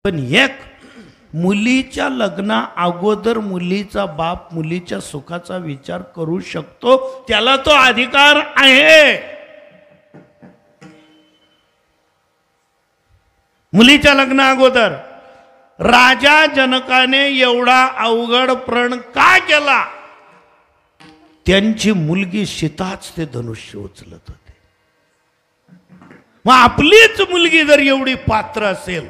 पण एक मुलीच्या लग्ना अगोदर मुलीचा बाप मुलीच्या सुखाचा विचार करू शकतो, त्याला तो अधिकार आहे. मुलीच्या लग्ना अगोदर राजा जनकाने एवढा अवघड प्रण का केला? त्यांची मुलगी सीताच ते धनुष्य उचलत होते. मग आपलीच मुलगी जर एवढी पात्र असेल,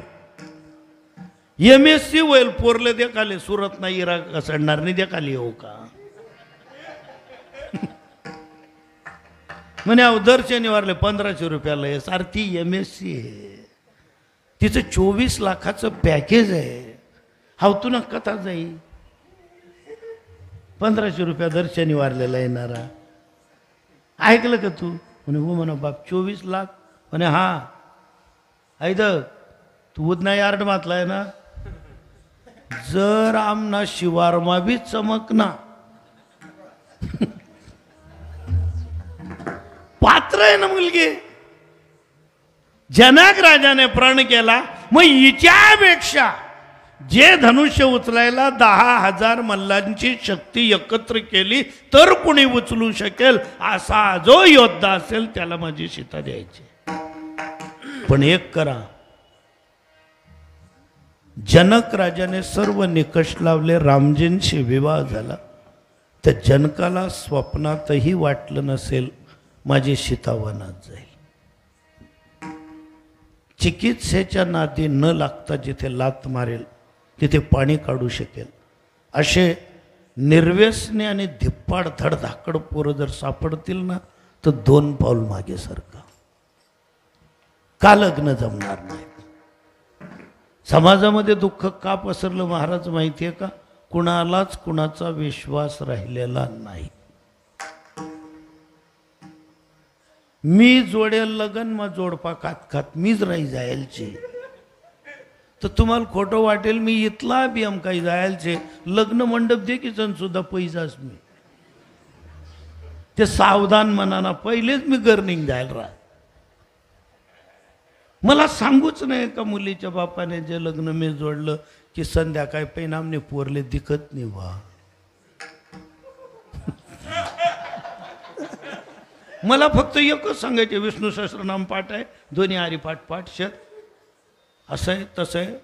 MSc होईल, पोरले देखाले सुरत नाही इराक घसडणार नाही, देखाली येऊ का म्हणे दर शनिवारले 1500 रुपयाला आहे. सारखी MSc आहे, तिचं 24 लाखाचं पॅकेज आहे. हावतून कथा जाई 1500 रुपया दर शनिवारलेला येणारा. ऐकलं का तू? म्हणे हो म्हणा बाप 24 लाख. म्हणे हा ऐद तू उदना यार्ड मातलाय ना, जर आमना शिवारमा बी चमकना पात्र आहे ना मुलगी. जनक राजाने प्रण केला, मग हिच्यापेक्षा जे धनुष्य उचलायला 10,000 मल्लांची शक्ती एकत्र केली तर कुणी उचलू शकेल, असा जो योद्धा असेल त्याला माझी सीता द्यायची. पण एक करा, जनक राजाने सर्व निकष लावले, रामजींशी विवाह झाला. तर जनकाला स्वप्नातही वाटलं नसेल माझी सीता वनात जाईल. चिकित्सेच्या नादी न लागता जिथे लात मारेल तिथे पाणी काढू शकेल असे निर्व्यसनी आणि धिप्पाड धडधाकड पोरं जर सापडतील ना, तर 2 पाऊल मागे सरका. का लग्न जमणार नाही? समाजामध्ये दुःख का पसरलं महाराज माहिती आहे का? कुणालाच कुणाचा विश्वास राहिलेला नाही. मी जोडेल लगन मग जोडपा खात खात मीच राही जायलचे. तर तुम्हाला खोटं वाटेल, मी इथला बी काही जायलचे लग्न मंडप दे की जण सुद्धा पैसाच मी ते सावधान मनाना पहिलेच मी गर्निंग जायला राहत. मला सांगूच नाही का मुलीच्या बापाने जे लग्न मी जोडलं की संध्याकाळी पैनामने पोरले दिखत नाही वा. मला फक्त एकच सांगायचे, विष्णू सहस्रनाम पाठ आहे, दोन्ही आरी पाठ पाठ शेत असं आहे तसं आहे.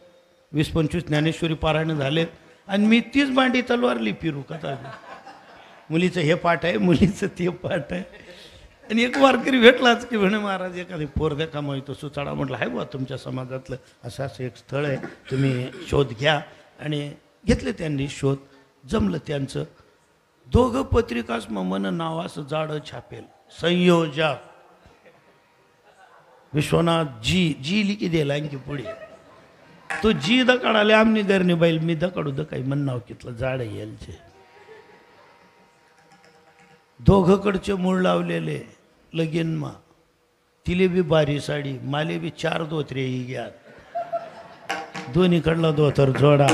20-25 ज्ञानेश्वरी पारायण झाले आणि मी तीच मांडी तलवारली फिरू कथा. मुलीचं हे पाठ आहे, मुलीचं ते पाठ आहे. आणि एक वारकरी भेटलाच की म्हणे महाराज एखादी पोर देखा माहिती सुचाडा. म्हटलं आहे बा तुमच्या समाजातलं असं असं एक स्थळ आहे, तुम्ही शोध घ्या. आणि घेतले त्यांनी शोध, जमलं त्यांचं. दोघं पत्रिकाच मन नावाचं जाडं छापेल. संयोजक विश्वनाथ जी लिखी दिला आणखी पुढे तो जी दकाडाले आमनी घरनी बैल मी दकाडू दकाई मन नाव कितलं जाड यायचे. दोघकडचे मूळ लावलेले लगीन मा. तिले बी बारी साडी, माले बी 4 धोत्रे घ्यात. दोन्हीकडला धोतर जोडा,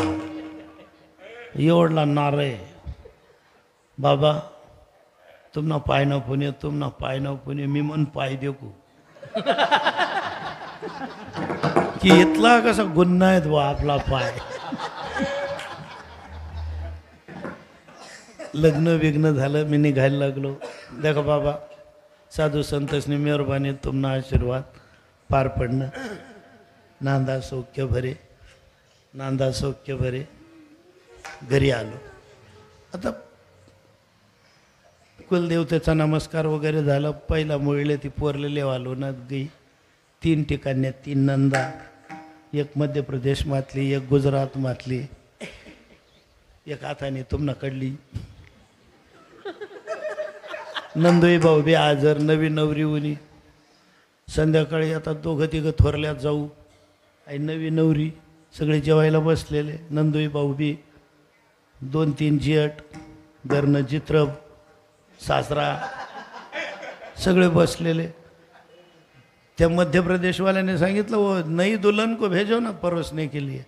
एवढला नारे. बाबा तुमना पाय न पुणे, तुमना पाय न पुणे, मी मन पाय देखू की इथला कसा गुन्हा आहेत बा आपला पाय. लग्न विघ्न झालं, मी निघायला लागलो. देखा बाबा साधू संतसनी मेहरबानी, तुमना आशीर्वाद पार पडणं. नांदा सौख्य भरे, नांदा सौख्य भरे. घरी आलो. आता कुलदेवतेचा नमस्कार वगैरे झाला. पहिला मुळले ती पोरलेले आलो ना गई. 3 ठिकाणी 3 नंदा, एक मध्य प्रदेश मातली, एक गुजरात मातली, एक हाताने तुमना कडली. नंदोई भाऊ बी आजर, नवी नवरी उनी. संध्याकाळी आता 2-3 थोरल्यात जाऊ आणि नवी नवरी सगळे जेवायला बसलेले. नंदोई भाऊ बी, 2-3 जेठ, घरनं चित्र सासरा सगळे बसलेले. त्या मध्य प्रदेशवाल्याने सांगितलं वो नई दुल्हन को भेजो ना परोसने के लिए.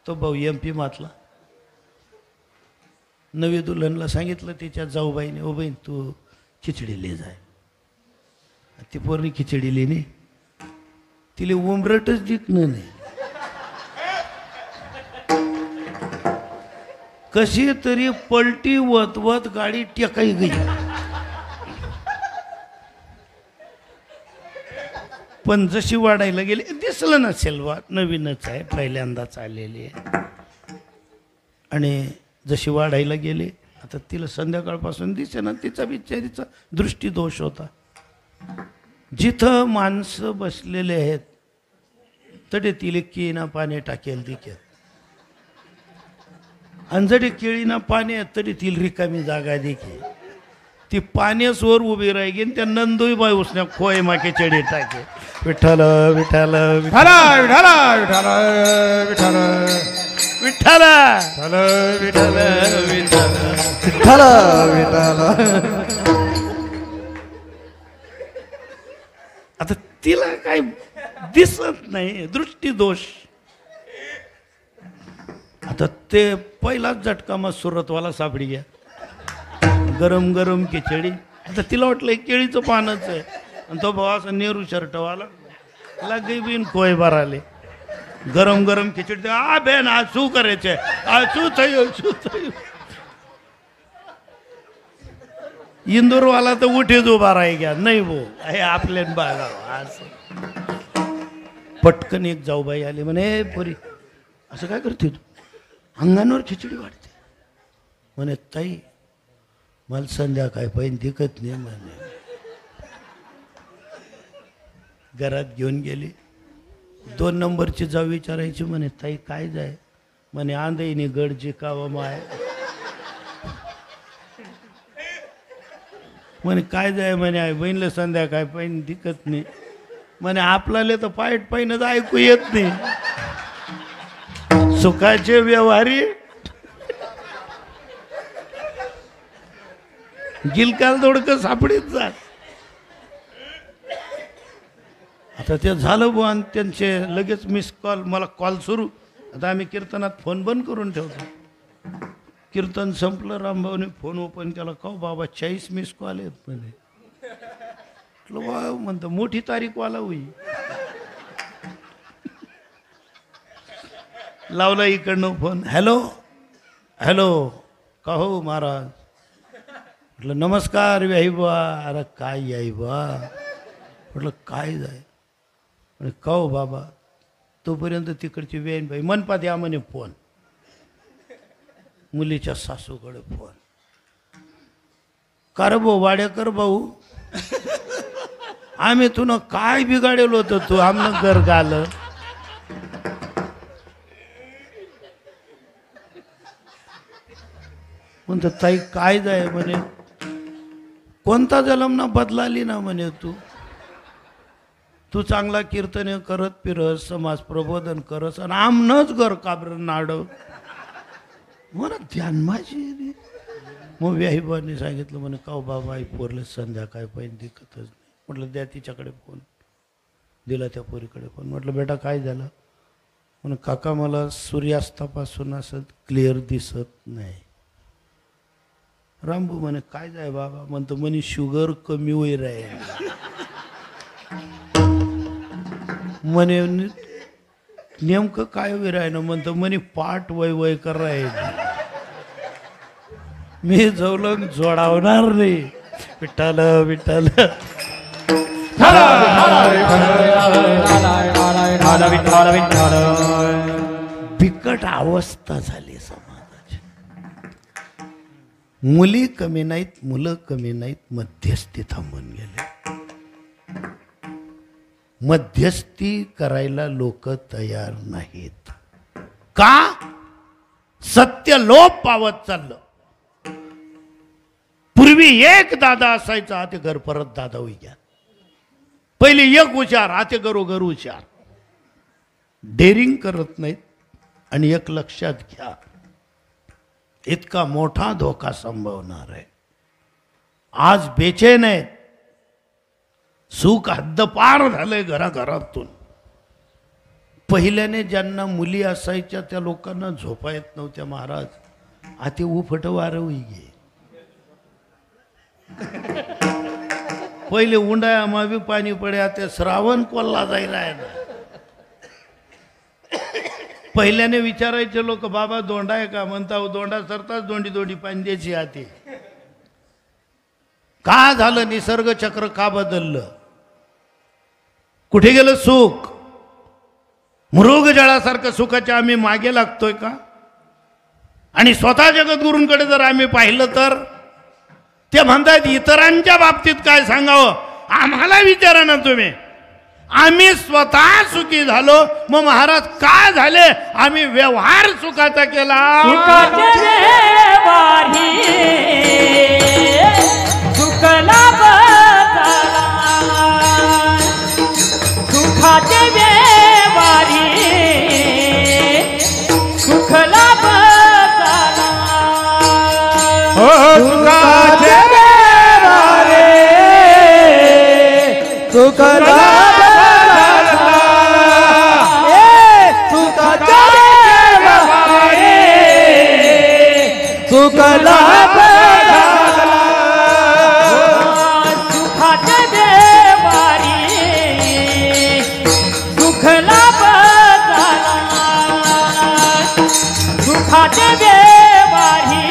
तो भाऊ MP मातला. नवी दुल्हनला सांगितलं तिच्या जाऊबाईने, ओ बहीण तू खिचडी ले जाय. ती पोरणी खिचडी लेनी, तिले उमरटच दिखणं नाही. कशी तरी पलटी वत गाडी टेकाई गई. पण जशी वाढायला गेली दिसलं नसेल वा नवीनच आहे पहिल्यांदाच आलेली आहे. आणि जशी वाढायला गेली आता तिला संध्याकाळपासून दिसे ना तिचा बिचारीचा दृष्टीदोष होता. जिथं माणसं बसलेले आहेत तडे तिले केळीना पाणी टाकेल दिकेल आणि जडे केळीना पाणी आहे तरी तिला रिकामी जागा देखील ती पाण्यासवर उभी राहिली आणि त्या नंदोई बाई उसण्या खोय माके चढी टाके. विठ्ठल विठ्ठल विठ्ठल विठाला विठाला विठाला विठ्ठल विठ्ठल विठ्ठल विठाला विठाला. आता तिला काय दिसत नाही दृष्टीदोष. आता ते पहिलाच झटका मग सुरतवाला सापडी घ्या गरम गरम खिचडी. आता तिला वाटलं केळीचं पानच आहे आणि तो भाऊ असं नेहरू शर्टवाला लागे बीन खोय भराले गरम गरम खिचडी. आ बेन आज શું કરે છે આ શું થયું. इंदोरवाला तर उठेच उभा राही घ्या नाही भो हे आपल्या बागा असं. पटकन एक जाऊबाई आली म्हणे पोरी असं काय करते तू अंगांवर खिचडी वाढते म्हणे. ताई मला संध्याकाळी पहिन दिकत नाही म्हणे. घरात घेऊन गेली 2 नंबरची जाऊ विचारायची म्हणे ताई काय जाय म्हणे आंधईने गड जिकावा माय म्हणे काय जाय म्हणे आई बहिणीला संध्याकाळी पहिन दिकत नाही म्हणे आपल्याला तर पायट पहिनच ऐकू येत नाही. सुखाचे व्यवहारी गिलकाल दोडकं सापडीत जात. आता ते झालं बुवा आणि त्यांचे लगेच मिस कॉल मला कॉल सुरू. आता आम्ही कीर्तनात फोन बंद करून ठेवतो. कीर्तन संपलं रामभाऊने फोन ओपन केला का बाबा 40 मिस कॉल आहेत म्हणे. म्हटलं वा म्हणतो मोठी तारीख वाला होई. लावला इकडनं फोन. हॅलो हॅलो का हो महाराज. म्हटलं नमस्कार व्याई बा. अरे काय याई बा म्हटलं काय जाय म्हणे का हो बाबा. तोपर्यंत तिकडची वेन बाई मनपात या म्हणे फोन. मुलीच्या सासूकडे फोन. कर भाऊ वाडेकर भाऊ आम्ही तुनं काय बिघाडेल होतं तू आमनं घर गालं. म्हणतो ताई काय जाय म्हणे कोणता जलम ना बदलाली ना म्हणे तू चांगला कीर्तने करत फिरस समाज प्रबोधन करस आणि आमनंच घर काबर नाडव मला ध्यान माझी. मग व्याहीबाने सांगितलं म्हणे का बाबा आई पोरले संध्याकाळी पाहिजे दिकतच नाही. म्हटलं द्या तिच्याकडे फोन. दिला त्या पोरीकडे फोन. म्हटलं बेटा काय झालं म्हणे काका मला सूर्यास्तापासून असं क्लिअर दिसत नाही. रामभू म्हणे काय जाय बाबा म्हणतो म्हणे शुगर कमी होई राहील म्हणे. नेमकं काय होई राहील म्हणतो म्हणे पाठ वय वय कर राहील. मी जवळ जोडावणार नाही. विठ्ठल विठ्ठल बिकट अवस्था झाली समाजाची. मुली कमी नाहीत मुलं कमी नाहीत मध्यस्थी थांबून गेले. मध्यस्थी करायला लोक तयार नाहीत का. सत्य लोप पावत चाललं. पूर्वी एक दादा असायचा आता घर परत दादा होई घ्या. पहिले एक हुशार आता घरोघर हुशार. डेअरिंग करत नाहीत. आणि एक लक्षात घ्या इतका मोठा धोका संभवणार आहे. आज बेचैन आहेत. सुख हद्दपार झालंय घराघरातून. पहिल्याने ज्यांना मुली असायच्या त्या लोकांना झोपा येत नव्हत्या महाराज. आता उफट वारं होई गे. पहिले उंडायामा बी पाणी पडे आता श्रावण कोल्हा जायला आहे ना. पहिल्याने विचारायचे लोक, बाबा दोंडा आहे का? म्हणता दोंडा सरताच दोंडी दोंडी पांद्याची आते. का झालं? निसर्ग चक्र का बदललं? कुठे गेलं सुख? मृगजळासारखं सुखाच्या आम्ही मागे लागतोय का? आणि स्वतः जगद्गुरूंकडे जर आम्ही पाहिलं तर ते म्हणतात इतरांच्या बाबतीत काय सांगावं, आम्हाला विचारा ना तुम्ही. आम्ही स्वतः सुखी झालो, मग महाराज का झाले? आम्ही व्यवहार सुखाचा केला. सुखला सुखाचे व्यवहारी सुखला सुखाचे व्यवहारे सुखला सुखाचे व्यवहारे सुखला सुखाचे व्यवहारी सुखला सुखाचे व्यवहारी सुखला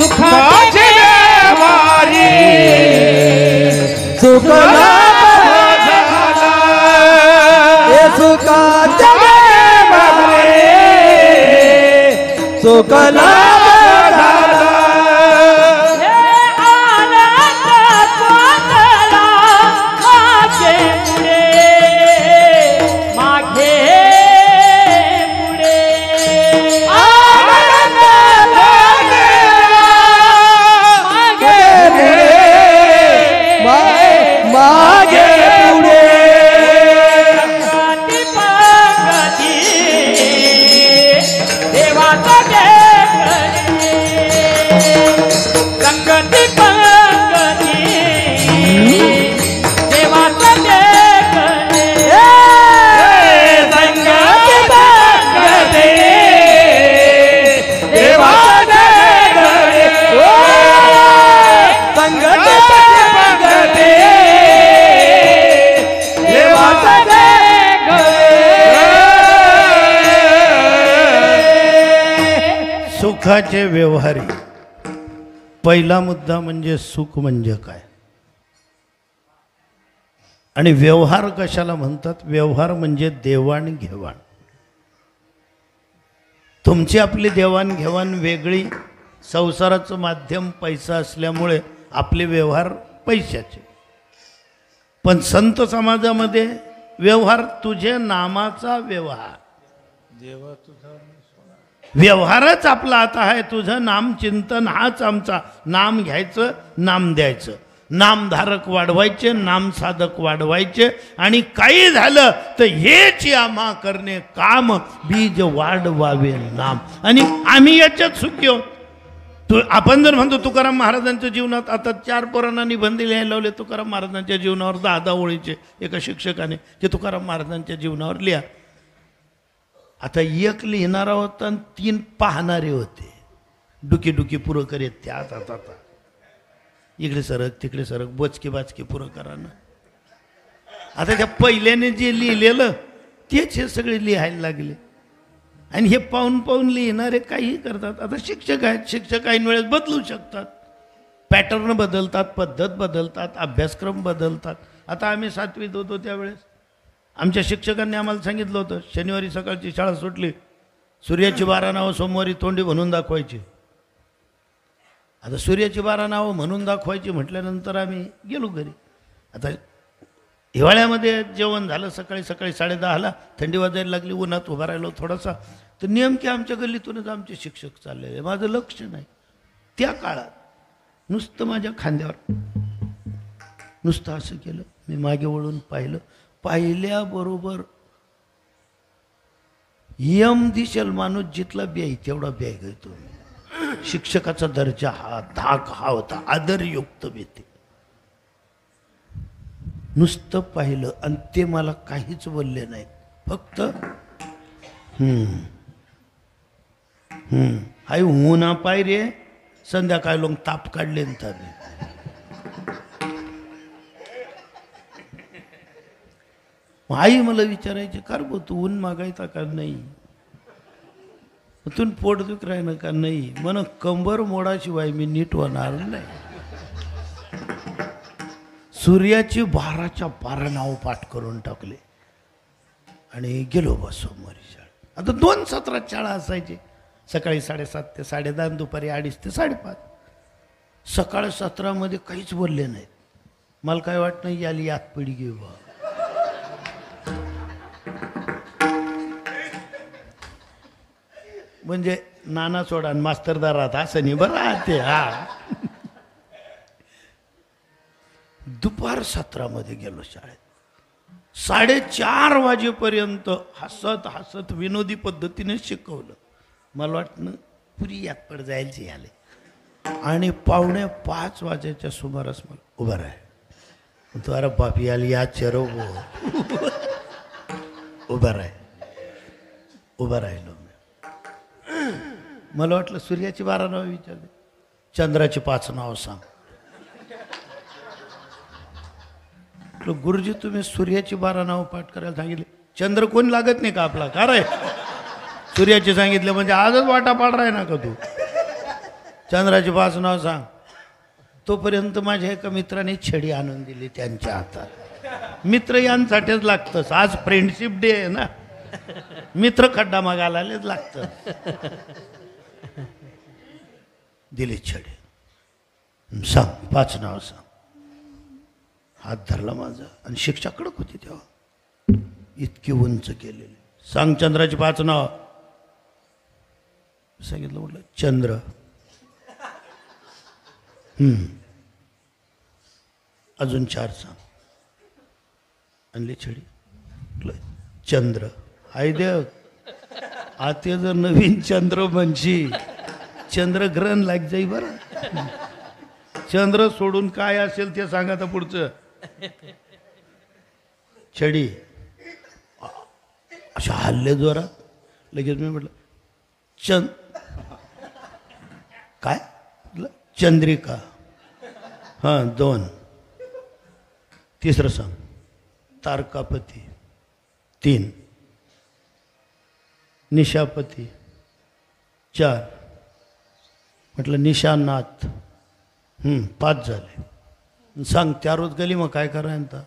सुखाचे व्यवहारी सुखला सुखाचे व्यवहारे सुखला सुखाचे व्यवहारी. पहिला मुद्दा म्हणजे सुख म्हणजे काय आणि व्यवहार कशाला म्हणतात? व्यवहार म्हणजे देवाणघेवाण. तुमची आपली देवाणघेवाण वेगळी. संसाराचं माध्यम पैसा असल्यामुळे आपले व्यवहार पैशाचे. पण संत समाजामध्ये व्यवहार तुझे नामाचा व्यवहार. व्यवहारच आपला आता आहे. तुझं नाम चिंतन हाच आमचा. नाम घ्यायचं, नाम द्यायचं, नामधारक वाढवायचे, नामसाधक वाढवायचे. आणि काही झालं तर हेच आम्हा करणे काम, बीज वाढवावे नाम. आणि आम्ही याच्यात सुखी आहोत. आपण जर म्हणतो तुकाराम महाराजांच्या जीवनात आता 4 पोरांना निबंध लिहायला लावले तुकाराम महाराजांच्या जीवनावर 10-10 ओळीचे एका शिक्षकाने, ते तुकाराम महाराजांच्या जीवनावर लिहा. आता एक लिहिणारा होता आणि 3 पाहणारे होते. डुकी पुरं करीत ते आता इकडे सरक तिकडे सरक, बोचके बाचके पुरं करा ना. आता त्या पहिल्याने जे लिहिलेलं तेच हे सगळे लिहायला लागले. आणि हे पाहून लिहिणारे काही करतात. आता शिक्षक आहेत, शिक्षक ऐन वेळेस बदलू शकतात. पॅटर्न बदलतात, पद्धत बदलतात, अभ्यासक्रम बदलतात. आता आम्ही 7वीत होतो त्यावेळेस आमच्या शिक्षकांनी आम्हाला सांगितलं होतं, शनिवारी सकाळची शाळा सुटली, सूर्याची 12 नावं सोमवारी तोंडी म्हणून दाखवायची. आता सूर्याची 12 नावं म्हणून दाखवायची म्हटल्यानंतर आम्ही गेलो घरी. आता हिवाळ्यामध्ये जेवण झालं, सकाळी 10:30ला थंडी वाजायला लागली, उन्हात उभा राहिलो थोडासा, तर नेमके आमच्या गल्लीतूनच आमचे शिक्षक चाललेले. माझं लक्ष नाही. त्या काळात नुसतं माझ्या खांद्यावर नुसतं असं केलं. मी मागे वळून पाहिल्याबरोबर यम दिशेल माणूस जितला ब्याई तेवढा ब्याय घेतो. शिक्षकाचा दर्जा हा, धाक हा होता, आदरयुक्त भीती. नुसतं पाहिलं आणि ते मला काहीच बोलले नाहीत. फक्त हाय ऊना पाय रे, संध्याकाळी लोक ताप काढले. मग आई मला विचारायची का रे भाऊ तू ऊन मागायचा का नाही, तून पोट दुख राहिलं का नाही, म्हण कंबर मोडाशिवाय मी नीट होणार नाही. सूर्याची 12च्या 12 नाव पाठ करून टाकले आणि गेलो बस सोमवारी शाळा. आता 2 सत्रात शाळा असायची, सकाळी 7:30 ते 10:30, दुपारी 2:30 ते 5:30. सकाळ सत्रामध्ये काहीच बोलले नाहीत. मला काय वाटत नाही याली आत पिढी घेऊ बा. म्हणजे नाना सोडा आणि मास्तरदारात असं नाही बरं ते. हा दुपार सत्रामध्ये गेलो शाळेत. 4:30 वाजेपर्यंत हसत हसत विनोदी पद्धतीने शिकवलं. मला वाटलं पुरी यात पड जायची आले. आणि 4:45 वाजेच्या सुमारास मला उभा राह तो अरे बापी आली या चेरो उभा राहिलो. मला वाटलं सूर्याची 12 नावं विचारले, चंद्राची 5 नावं सांग. गुरुजी तुम्ही सूर्याची 12 नावं पाठ करायला सांगितले, चंद्र कोण लागत नाही का आपला, का रे सूर्याचे सांगितले म्हणजे आजच वाटा पाड राय ना का तू, चंद्राची 5 नाव सांग. तोपर्यंत माझ्या एका मित्राने छडी आणून दिली त्यांच्या हातात. मित्र यांसाठीच लागतंच, आज फ्रेंडशिप डे आहे ना, मित्र खड्डा मागायलाच लागतं. दिली छडी, सांग 5 नाव सांग. हात धरला माझा आणि शिक्षा कडक होती तेव्हा, इतकी उंच केलेली. सांग चंद्राची 5 नाव. सांगितलं, म्हटलं चंद्र. अजून 4 सांग. आणली छडी, म्हटलं चंद्र. हाय देव आते जर नवीन चंद्र म्हणशी चंद्रग्रहण लाग जाई बरं. चंद्र सोडून काय असेल ते सांगा तर पुढचं. छडी अशा हल्ले जोरात. लगेच मी म्हटलं काय चंद्रिका. हां 2. तिसरं सांग तारकापती. 3. निशापती. 4. म्हटलं निशानाथ. 5 झाले. सांग त्या रोज गेली मग काय करायचं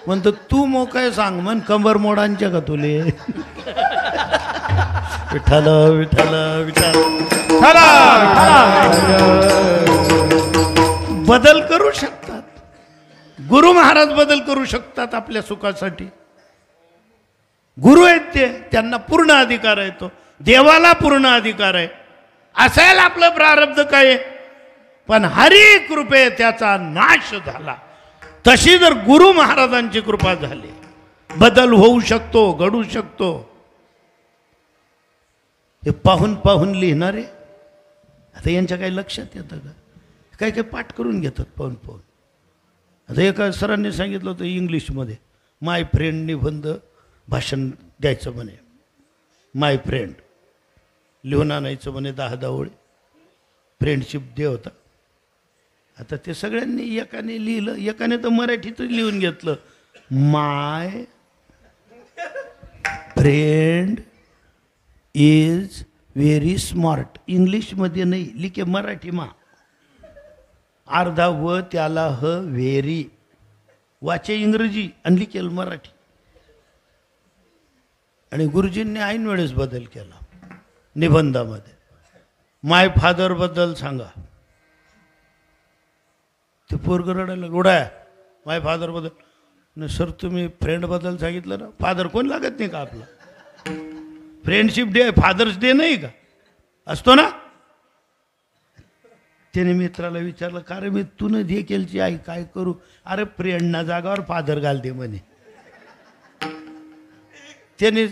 म्हणतो तू मग काय सांग म्हण कंबर मोडांच्या का तुले. विठ्ठल विठ्ठल विठ्ठल. बदल करू शकतात गुरु महाराज, बदल करू शकतात आपल्या सुखासाठी. गुरु आहेत ते, त्यांना पूर्ण अधिकार आहे. तो देवाला पूर्ण अधिकार आहे. असायला आपलं प्रारब्ध काय, पण हरी कृपे त्याचा नाश झाला. तशी जर गुरु महाराजांची कृपा झाली बदल होऊ शकतो, घडू शकतो. हे पाहून पाहून लिहिणारे आता यांच्या काही लक्षात येतं का, काही काही पाठ करून घेतात पाहून पाहून. आता एका सरांनी सांगितलं होतं इंग्लिशमध्ये, माय फ्रेंड निबंध भाषण द्यायचं म्हणे. माय फ्रेंड लिहून आणायचं म्हणे 10 ओळी. फ्रेंडशिप डे होता. आता ते सगळ्यांनी एकाने लिहिलं, एकाने तर मराठीतच लिहून घेतलं. माय फ्रेंड इज व्हेरी स्मार्ट. इंग्लिशमध्ये नाही लिखे, मराठी मा अर्धा व त्याला ह व्हेरी वाचे इंग्रजी आणि लिखेल मराठी. आणि गुरुजींनी ऐन वेळेस बदल केला निबंधामध्ये. माय फादर बद्दल सांगा. ते पोरग रडायला, उडाय माय फादर बद्दल. नाही सर तुम्ही फ्रेंड बद्दल सांगितलं ना, फादर कोण लागत नाही का आपला. फ्रेंडशिप डे फादर्स डे नाही का असतो ना. त्याने मित्राला विचारलं, का रे मी तू न दे केलची आई काय करू. अरे फ्रेंडना जागावर फादर घालते म्हणे. त्याने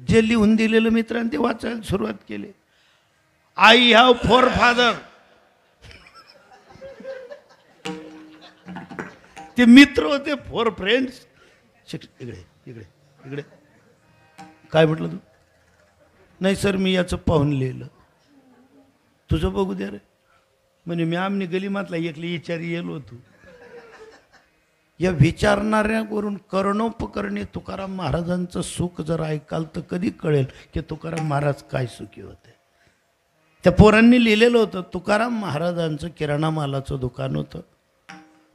जे लिहून दिलेलं मित्रांनी ते वाचायला सुरुवात केली. आई हॅव 4 फादर. ते मित्र होते 4 फ्रेंड्स. इकडे इकडे इकडे काय म्हटलं तू. नाही सर मी याचं पाहून लिहिलं. तुझं बघू द्या रे म्हणे. मी आमने गली मातला एकली विचारी येलो होतो. या विचारणाऱ्यावरून कर्णोपकरणी तुकाराम महाराजांचं सुख जर ऐकाल तर कधी कळेल की तुकाराम महाराज काय सुखी होते. त्या पोरांनी लिहिलेलं होतं, तुकाराम महाराजांचं किराणा मालाचं दुकान होतं.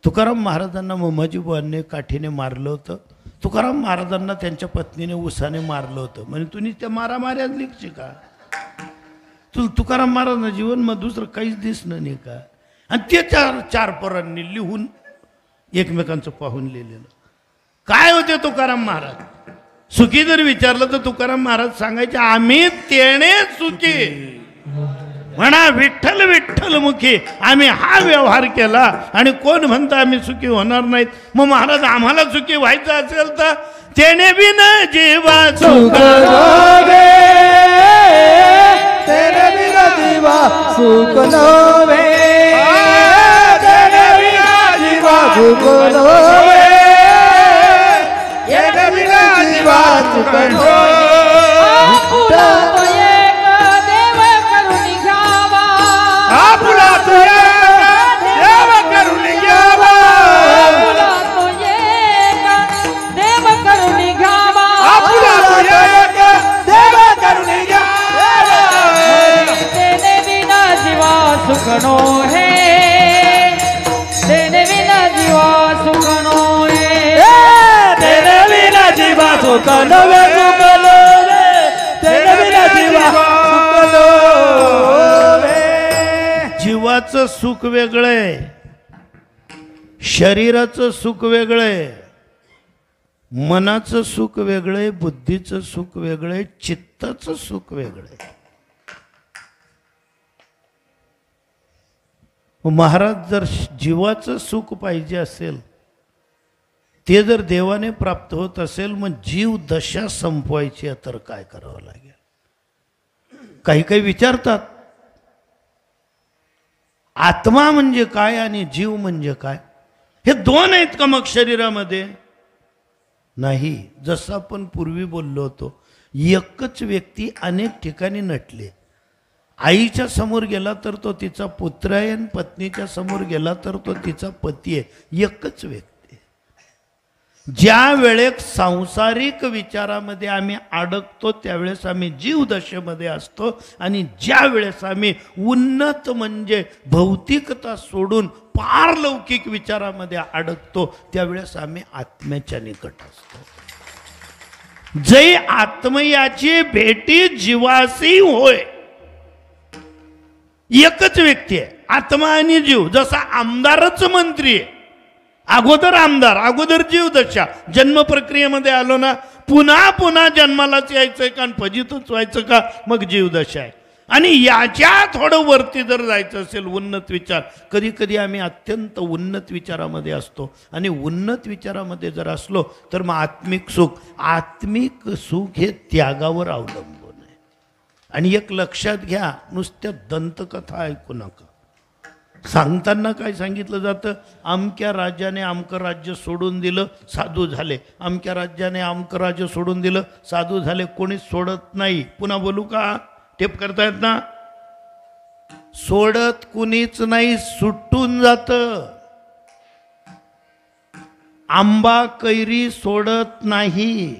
तुकाराम महाराजांना मम्माजीबुवांनी काठीने मारलं होतं. तुकाराम महाराजांना त्यांच्या पत्नीने उसाने मारलं होतं. म्हणजे तुम्ही त्या मारामाऱ्यात लिखशी का? तुकाराम महाराजांना जीवन मग दुसरं काहीच दिसणं नाही का? आणि ते चार पोरांनी लिहून एकमेकांचं पाहून लिहिलेलं. काय होते तुकाराम महाराज? सुखी जर विचारलं तर तुकाराम महाराज सांगायचे, आम्ही तेने सुखी. म्हणा विठ्ठल विठ्ठल मुखी, आम्ही हा व्यवहार केला. आणि कोण म्हणतं आम्ही सुखी होणार नाहीत? मग महाराज आम्हाला सुखी व्हायचं असेल तर तेने बिन जीवा सुख नोवे तेरे बिना जीवा सुख नोवे तेरे बिना जीवा सुख नोवे तेरे बिना जीवा सुख नोवे आपुला तो एक देव करून घ्यावा. आपुला तो एक देव करून घ्यावा. आपुला तो एक देव करून घ्यावा. आपुला तो एक देव करून घ्यावा. तेने बिना जीवा सुख नो है. तेने बिना जीवा सुख नो है. तेरे बिना जीवा सुख नोवे सुख नोवे तेरे बिना जीवा सुख नोवे. जीवाचं सुख वेगळंय, शरीराचं सुख वेगळंय, मनाचं सुख वेगळंय, बुद्धीचं सुख वेगळंय, चित्ताचं सुख वेगळंय. महाराज जर जीवाचं सुख पाहिजे असेल, ते जर देवाने प्राप्त होत असेल, मग जीव दशा संपवायची आहे तर काय करावं लागेल? काही काही विचारतात आत्मा म्हणजे काय आणि जीव म्हणजे काय? हे दोन आहेत का मग शरीरामध्ये? नाही. जसं आपण पूर्वी बोललो होतो, एकच व्यक्ती अनेक ठिकाणी नटले. आईच्या समोर गेला तर तो तिचा पुत्र आहे, आणि पत्नीच्या समोर गेला तर तो तिचा पती आहे. एकच व्यक्ती. ज्या वेळेस सांसारिक विचारामध्ये आम्ही अडकतो त्यावेळेस आम्ही जीवदशेमध्ये असतो, आणि ज्या वेळेस आम्ही उन्नत म्हणजे भौतिकता सोडून पारलौकिक विचारामध्ये अडकतो त्यावेळेस आम्ही आत्म्याच्या निकट असतो. जै आत्मयाची भेटी जीवासी होय. एकच व्यक्ती आहे, आत्मा आणि जीव. जसा आमदारच मंत्री आहे, अगोदर आमदार, अगोदर जीवदशा. जन्म प्रक्रियेमध्ये आलो ना, पुन्हा पुन्हा जन्मालाच यायचंय का आणि फजितच व्हायचं का? मग जीवदशा आहे. आणि याच्या थोडं वरती जर जायचं असेल, उन्नत विचार, कधी कधी आम्ही अत्यंत उन्नत विचारामध्ये असतो. आणि उन्नत विचारामध्ये जर असलो तर मग आत्मिक सुख हे त्यागावर अवलंबून आहे. आणि एक लक्षात घ्या, नुसत्या दंतकथा ऐकू नका. सांगताना काय सांगितलं जातं? अमक्या राजाने अमकं राज्य सोडून दिलं, साधू झाले. अमक्या राज्याने अमकं राज्य सोडून दिलं, साधू झाले. कोणीच सोडत नाही. पुन्हा बोलू का? टेप करतायत ना? सोडत कुणीच नाही, सुटून जातं. आंबा कैरी सोडत नाही,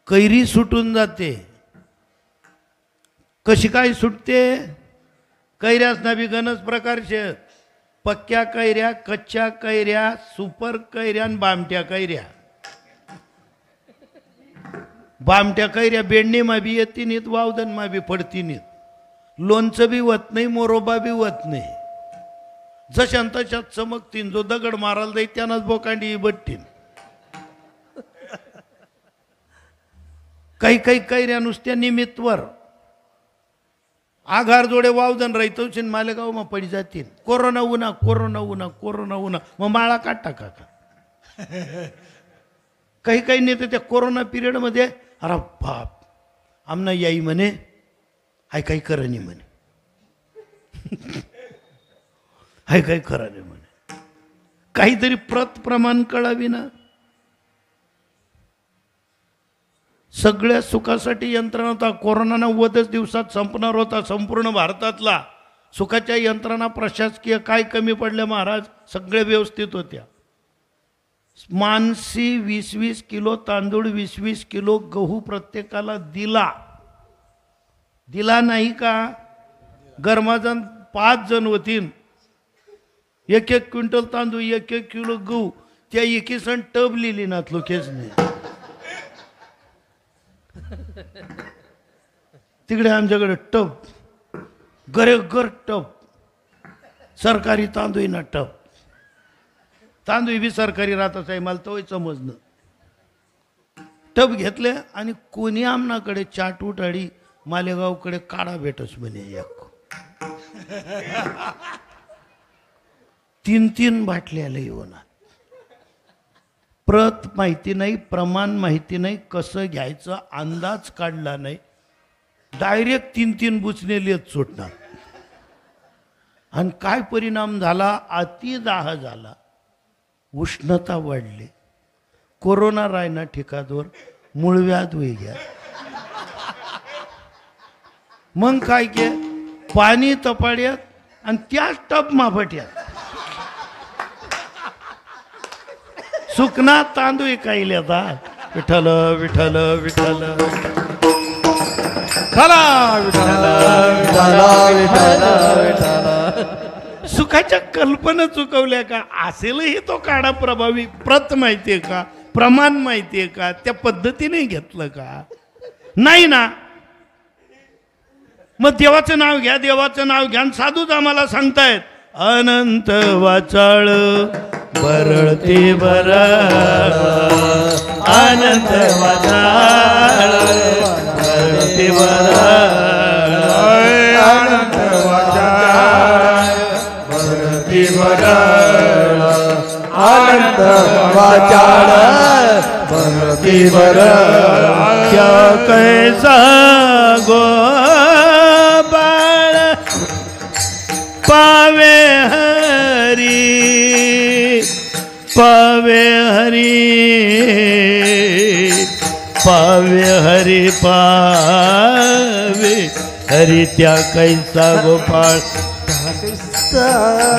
कैरी सुटून जाते. कशी काय सुटते? कैऱ्याच ना बी गणच प्रकारचे. पक्क्या कैऱ्या, कच्च्या कैऱ्या, सुपर कैऱ्या आणि बामट्या कैऱ्या. बामट्या कैऱ्या बेंडणीमा बी येती नाहीत, वावदनमा बी पडती नाहीत. लोणचं बी वत नाही, मोरोबा बी वत नाही. जशान तशात चमकतीन. जो दगड मारायला जाईल त्यानंच बोकांडी बट्टीन. काही काही कैऱ्या नुसत्या निमित्तवर आघार जोडे वावदन राहतो मालेगाव मग पडी जातील. कोरोना उन्हा, कोरोना उन्हा, कोरोना उन्हा. मग माळा काढता का? काही काही नेते त्या कोरोना पिरियडमध्ये, अरे बाप आमना याई म्हणे, हाय काही खरं नाही म्हणे, हाय काही खरं नाही म्हणे. काहीतरी प्रत प्रमाण कळावी ना. सगळ्या सुखासाठी यंत्रणा होता. कोरोना 90च दिवसात संपणार होता संपूर्ण भारतातला. सुखाच्या यंत्रणा प्रशासकीय काय कमी पडल्या महाराज? सगळे व्यवस्थित होत्या. मानसी 20-20 किलो तांदूळ 20-20 किलो गहू प्रत्येकाला दिला नाही का? गरमाजण 5 जण होतील, 1-1 क्विंटल तांदूळ 1-1 किलो गहू, त्या एकी सण टब लिहिली ना लोकेच नाही. तिकडे आमच्याकडे टब, घर टब, सरकारी तांदूळ ना टब, तांदूळ बी सरकारी राहतच आहे. मला तोही समजणं. टब घेतले आणि कोणी आमनाकडे चाट उठाडी, मालेगावकडे काढा भेटच म्हणे. एक 3-3 बाटल्या येऊन, प्रत माहिती नाही, प्रमाण माहिती नाही, कसं घ्यायचं अंदाज काढला नाही, डायरेक्ट 3-3 बुचणे लेत सुटणार. आणि काय परिणाम झाला? अतिदाह झाला, उष्णता वाढली, कोरोना रायना ठिकाणवर, मूळव्याध होई गया. मग काय के पाणी तपाड्यात आणि त्याच टप माफट्यात सुकना तांदूळ कायले आता. विठ्ठल विठ्ठल विठ्ठल सुखाच्या कल्पना चुकवल्या का? असेलही तो काढा प्रभावी. प्रत माहितीये का? प्रमाण माहितीये का? त्या पद्धतीने घेतलं का? नाही ना. मग देवाचं नाव घ्या, देवाचं नाव घ्या. साधूच आम्हाला सांगतायत अनंत वाचाळ बरळते बरळ, अनंत वाचाळ बरळते बरळ, अनंत वाचाळ बरळते बरळ, अनंत वाचाळ बरळते बरळ. क्या कैसा गो पावे हरी, पावे हरी, पावे हरी, पावे हरी. त्या कैसा गोपाळ, कैसा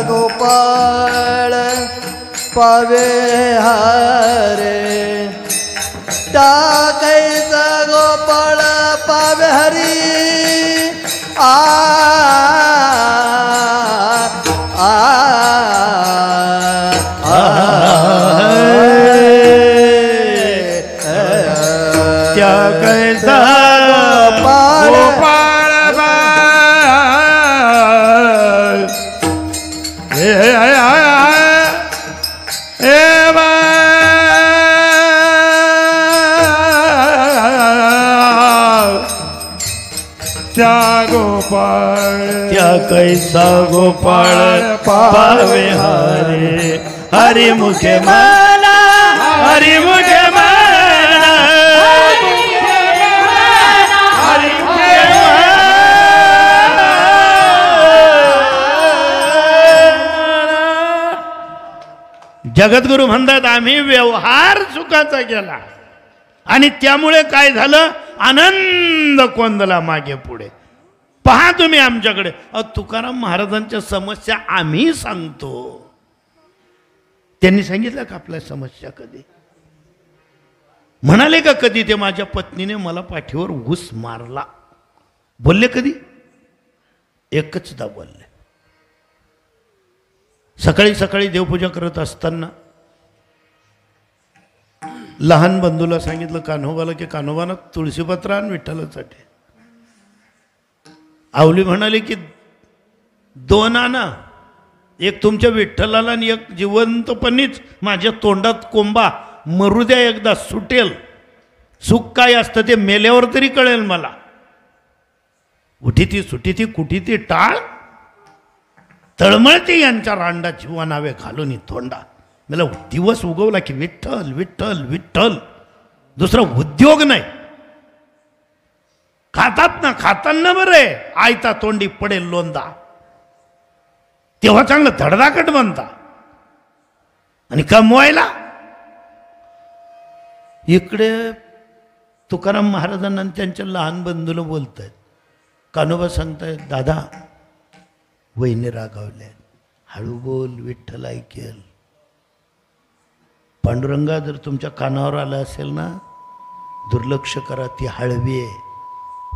गोपाळ पावे हरे, त्या कैसा गोपाळ पावे हरी. त्या कैसा गोपाळ त्या गोपाळ, त्या कैसा गोपाळ पावे हरे. हरी मुखे मला, हरी मुखे मला, हरी मुखे जगद्गुरु म्हणतात आम्ही व्यवहार सुखाचा केला आणि त्यामुळे काय झालं? आनंद कोंदला मागे पुढे. पहा तुम्ही आमच्याकडे. तुकाराम महाराजांच्या समस्या आम्ही सांगतो. त्यांनी सांगितलं का आपल्या समस्या कधी? म्हणाले का कधी ते माझ्या पत्नीने मला पाठीवर घुस मारला? बोलले कधी? एकचदा बोलले. सकाळी सकाळी देवपूजा करत असताना लहान बंधूला सांगितलं कान्होबाला की कान्होबानं तुळशीपत्र आण विठ्ठलासाठी. आवली म्हणाली की 2 आणा, एक तुमच्या विठ्ठलाला आणि एक जिवंतपणीच माझ्या तोंडात कोंबा मरू द्या, एकदा सुटेल. सुख काय असतं ते मेल्यावर तरी कळेल मला. उठी ती सुटी ती कुठी ती टाळ तळमळते यांच्या रांडा जीवानावे घालून तोंडा. मला दिवस उगवला की विठ्ठल विठ्ठल विठ्ठल, दुसरा उद्योग नाही. खातात ना, खाताना बरे आयता तोंडी पडेल लोंदा, तेव्हा चांगलं धडधाकट बनता. आणि कमवायला इकडे तुकाराम महाराजांना त्यांच्या लहान बंधूला बोलतायत. कान्होबा सांगतायत दादा वहिनी रागावल्या, हळू बोल विठ्ठल ऐकेल. पांडुरंगा जर तुमच्या कानावर आलं असेल ना, दुर्लक्ष करा, ती हळवी आहे,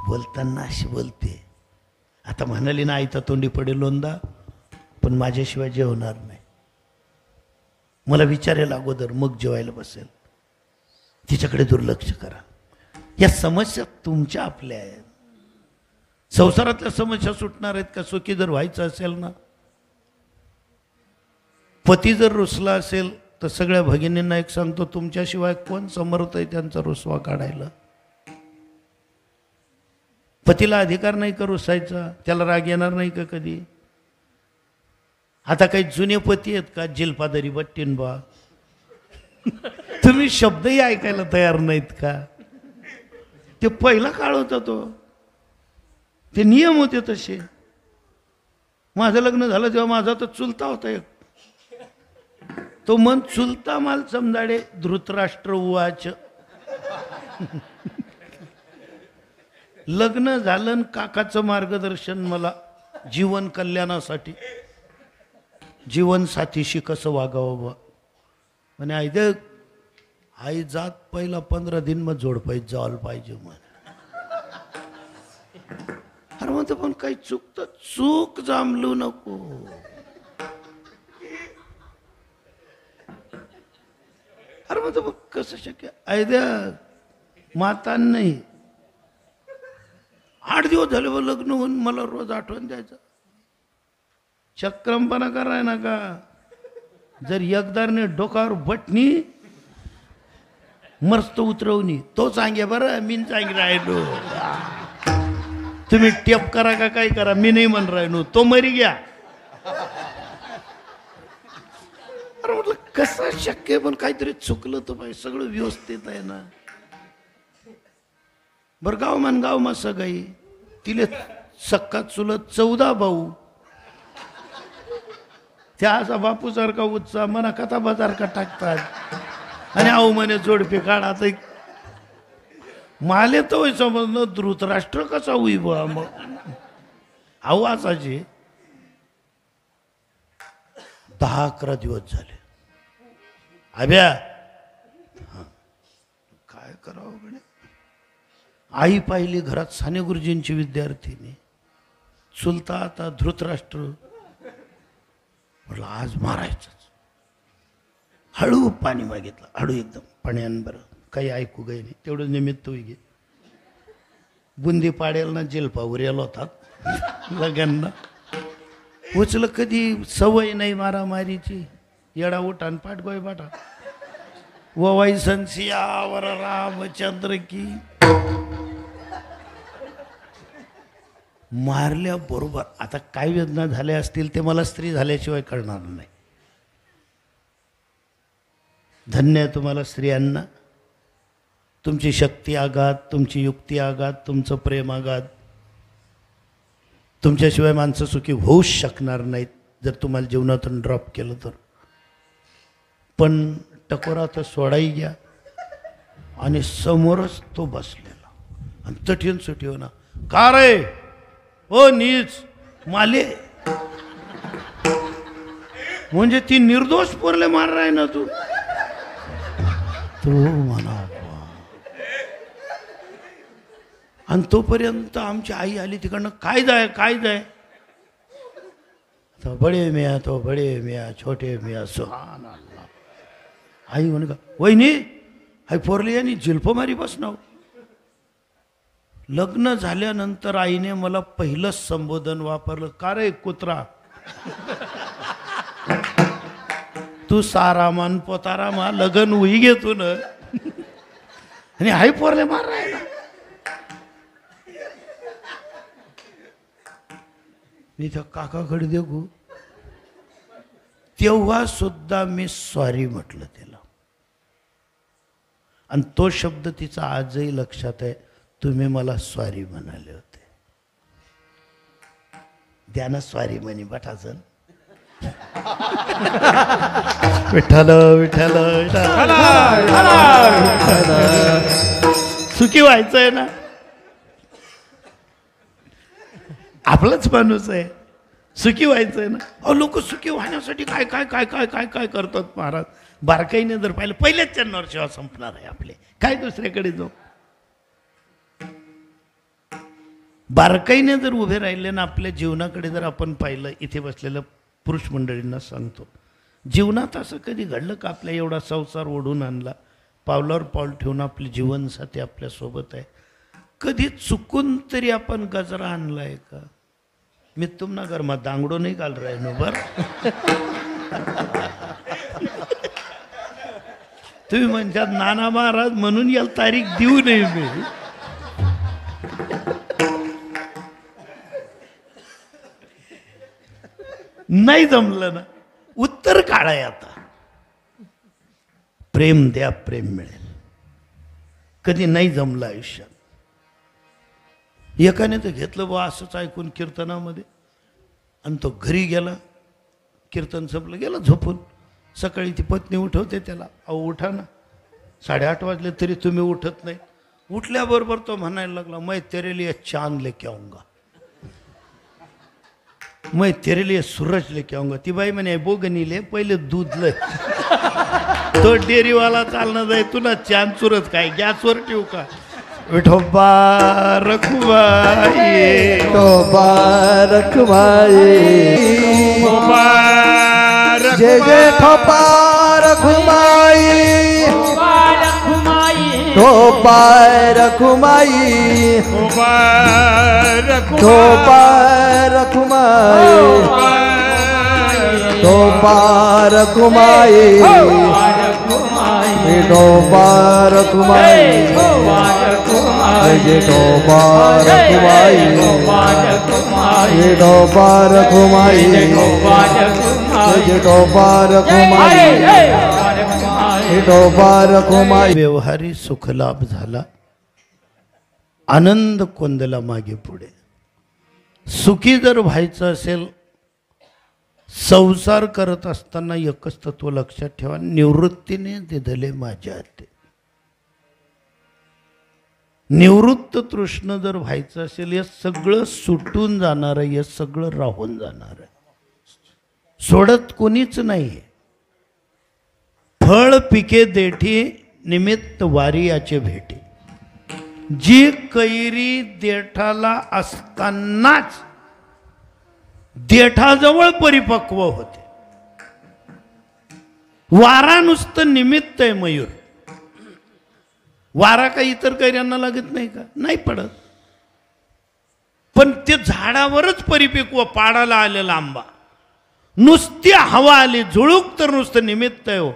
बोलताना अशी बोलते. आता म्हणाली ना आईचा तोंडी पडेल लोंदा, पण माझ्याशिवाय जेवणार नाही, मला विचारेल अगोदर मग जेवायला बसेल. तिच्याकडे दुर्लक्ष करा. या समस्या तुमच्या आपल्या आहेत. संसारातल्या समस्या सुटणार आहेत का? सुखी जर व्हायचं असेल ना, पती जर रुसला असेल तर सगळ्या भगिनींना एक सांगतो, तुमच्याशिवाय कोण समर्थ आहे त्यांचा रुसवा काढायला? पतीला अधिकार नाही का रुसायचा? त्याला राग येणार नाही का कधी? आता काही जुने पती आहेत का जिल्पादरी बट्टीन बा? तुम्ही शब्दही ऐकायला तयार नाहीत का? ते पहिला काळ होता, ते नियम होते तसे. माझं लग्न झालं तेव्हा माझा तर चुलता होता एक, तो मन चुलता माल समजाडे धृतराष्ट्र उवाच. लग्न झालं, काकाचं मार्गदर्शन मला जीवन कल्याणासाठी, जीवन साथीशी कसं वागावं बा. म्हणे आई जात पहिला 15 दिन मग जोडपाईत जावलं पाहिजे म्हणे. अरे म्हणतो पण काही चूक चूक जांभलू नको. अरे म्हणतो मग कसं शक्य? ऐद्या माता नाही, 8 दिवस झाले व लग्न होऊन मला रोज आठवण द्यायचं. चक्रमपणा कराय ना का? जर एकदारने डोकावर बटणी मस्त उतरवणी, तो सांगे बरं, मी सांग राहिलो. तुम्ही टेप करा का काय करा, मी नाही म्हण राहिलो, तो मरी घ्या. अरे म्हटलं कसं शक्य? पण काहीतरी चुकलं तर पाहिजे, सगळं व्यवस्थित आहे ना. बरं गाव मा सगाई, तिले सक्का चुलत 14 भाऊ, त्या असा बापूसारखा उत्साह मना कथा बाजारका टाकतात. आणि आऊ म्हणे जोडपे काढ. आता माले तर समजलं धृतराष्ट्र कसा होई बा. मग आऊ असाचे 10-11 दिवस झाले. आब्या काय करावं म्हणे. आई पाहिली घरात साने गुरुजींची विद्यार्थिनी, चुलता आता धृतराष्ट्र. म्हटलं आज मारायचंच. हळू पाणी मागितलं, हळू एकदम पाण्यान. बरं काही ऐकू गई नाही, तेवढं निमित्त होई. बुंदी पाडेल ना जेलपावर याला होतात लगांना उचल, कधी सवय नाही मारामारीची. येडा उठान पाठ गोय बाटा ववाई संसियावर रामचंद्र की. मारल्या बरोबर. आता काय वेदना झाल्या असतील ते मला स्त्री झाल्याशिवाय कळणार नाही. धन्य आहे तुम्हाला स्त्रियांना. तुमची शक्ती आघात, तुमची युक्ती आघात, तुमचं प्रेम आघात. तुमच्याशिवाय माणसं सुखी होऊच शकणार नाहीत जर तुम्हाला जीवनातून ड्रॉप केलं तर. पण टकोरा तर सोडाई घ्या. आणि समोरच तो बसलेला आणि तठीन सुटी हो ना, का रे ओ नीच माले. म्हणजे ती निर्दोष पोरले मार राय ना तू म्हणा. आणि तोपर्यंत आमची आई आली तिकडनं, काय जाय तो बडे मिया, तो बडे मिया, छोटे मिया, सुहान अल्लाह. आई म्हणे का वहिनी आई पोरली आणि जिल्पमारी बसनाव. लग्न झाल्यानंतर आईने मला पहिलंच संबोधन वापरलं, का रे कुत्रा तू सारामान पोतारामा लगन उही घेतो ना. आणि आई पोरले मार राहिला. मी त्या काकाकडे देखू, तेव्हा सुद्धा मी सॉरी म्हटलं त्याला. आणि तो शब्द तिचा आजही लक्षात आहे, तुम्ही मला सॉरी म्हणाले होते. द्या ना सॉरी म्हणे बटाचं. विठ्ठल विठ्ठल सुखी व्हायचंय ना. आपलाच माणूस आहे, सुखी व्हायचंय ना. अहो लोक सुखी होण्यासाठी काय काय काय काय काय काय करतात महाराज. बारकाईने जर पाहिलं पहिल्याच चरणावर सेवा संपणार आहे आपले, काय दुसऱ्याकडे जाऊ. बारकाईने जर उभे राहिले ना आपल्या जीवनाकडे जर आपण पाहिलं, इथे बसलेल्या पुरुष मंडळींना सांगतो, जीवनात असं कधी घडलं का आपल्या एवढा संसार ओढून आणला, पावलावर पाऊल ठेवून आपले जीवनसाथी आपल्यासोबत आहे, कधी चुकून तरी आपण गजरा आणलाय का. मी तुम्हाला घरमा दांगडो नाही घाल राहिलो बर. तुम्ही म्हणतात नाना महाराज म्हणून याला तारीख देऊ नये मी. नाही जमलं ना, उत्तर काढाय आता. प्रेम द्या, प्रेम मिळेल. कधी नाही जमलं आयुष्यात. एकाने तर घेतलं बा असंच ऐकून कीर्तनामध्ये, आणि तो घरी गेला, कीर्तन संपलं, गेला झोपून. सकाळी ती पत्नी उठवते त्याला, अहो उठा ना, 8:30 वाजले तरी तुम्ही उठत नाही. उठल्याबरोबर तो म्हणायला लागला, मैं तेरे लिए चांद लेके आऊंगा, मैं तेरे लिए सूरज लेके आऊंगा. ती बाई म्हणे बोगनीले पहिले दूध लय. तो डेअरीवाला चालणं जाय, तुला चांद सूरज काय गॅसवर ठेवू का. विठोबा रखुमाई, विठोबा रखुमाई, जय जय ठोपा रखुमाई, ठोपा रखुमाई, ठोपा रखुमाई, ठोपा रखुमाई, ठोपा रखुमाई, जय ठोपा रखुमाई, ठोपा रखुमाई, जय ठोपा रखुमाई, ठोपा रखुमाई. व्यवहारी सुखलाभ झाला, आनंद कोंदला मागे पुढे. सुखी जर व्हायचं असेल, संसार करत असताना एकच तत्व लक्षात ठेवा, निवृत्तीने दिधले माझ्या हाती. निवृत्त तृष्ण जर व्हायचं असेल, हे सगळं सुटून जाणार आहे, हे सगळं राहून जाणार आहे, सोडत कोणीच नाही. फळ पिके देठी निमित्त वारी याचे भेटी. जी कैरी देठाला असतानाच देठाजवळ परिपक्व होते. वारा नुसतं निमित्त आहे मयूर. वारा काही इतर कैऱ्यांना लागत नाही का, नाही पडत. पण ते झाडावरच परिपक्व, पाडाला आलेला आंबा. नुसती हवा आली झुळूक तर नुसतं निमित्त आहे हो,